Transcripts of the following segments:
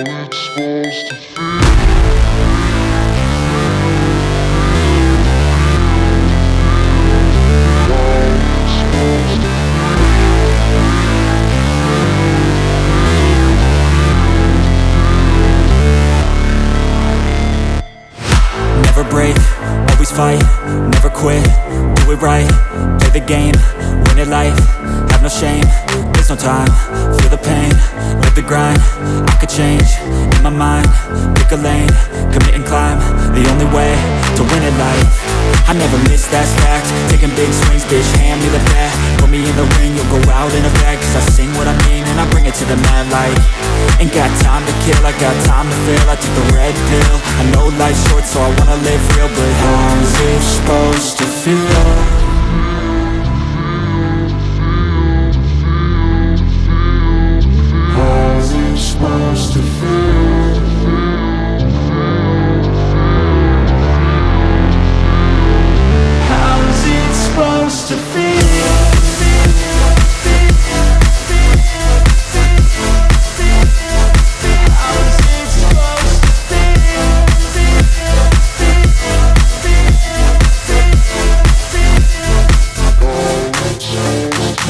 Never break, always fight, never quit, do it right, play the game, win it life, have no shame, there's no time, feel the pain, live the grind, I could change, in my mind, pick a lane, commit and climb, the only way to win it life. I never miss, that's fact, taking big swings, bitch, hand me the bat, put me in the ring, you'll go out in a bag, cause I sing what I mean and I bring it to the mad light. Ain't got time to kill, I got time to feel, I took the red pill, I know life's short so I wanna live real, but how's it supposed to feel? How's it supposed to feel? How's it supposed to feel?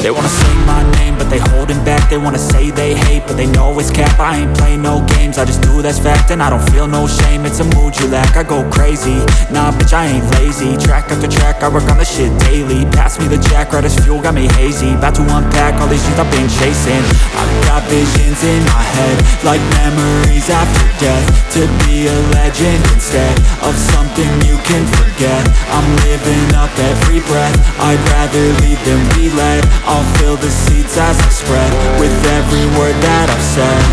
They wanna say my name, but they holding back. They wanna say they hate, but they know it's cap. I ain't play no games, I just do that's fact. And I don't feel no shame, it's a mood you lack. I go crazy, nah bitch I ain't lazy. Track after track, I work on this shit daily. Pass me the jack, right as fuel, got me hazy. About to unpack all these things I've been chasing. I've got visions in my head, like memories after death. To be a legend instead of something you can forget. I'm living up every breath, I'd rather lead than be led. I'll fill the seats as I spread with every word that I've said.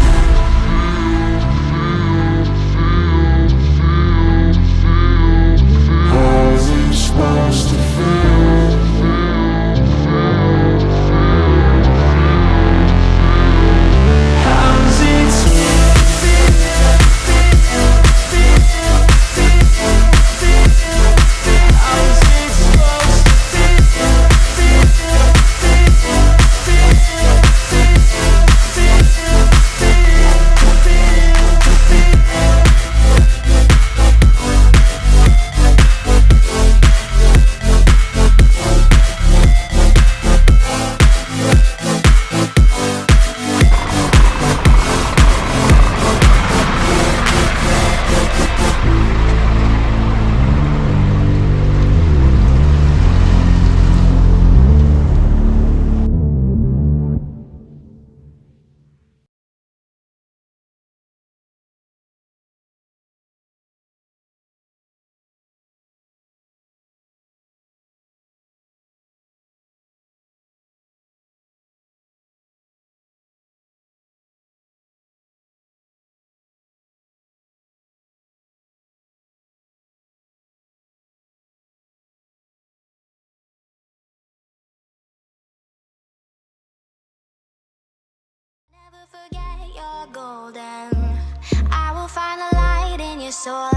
How's it supposed to feel? How's it supposed to feel? How's it supposed to feel? Never forget you're golden. I will find the light in your soul.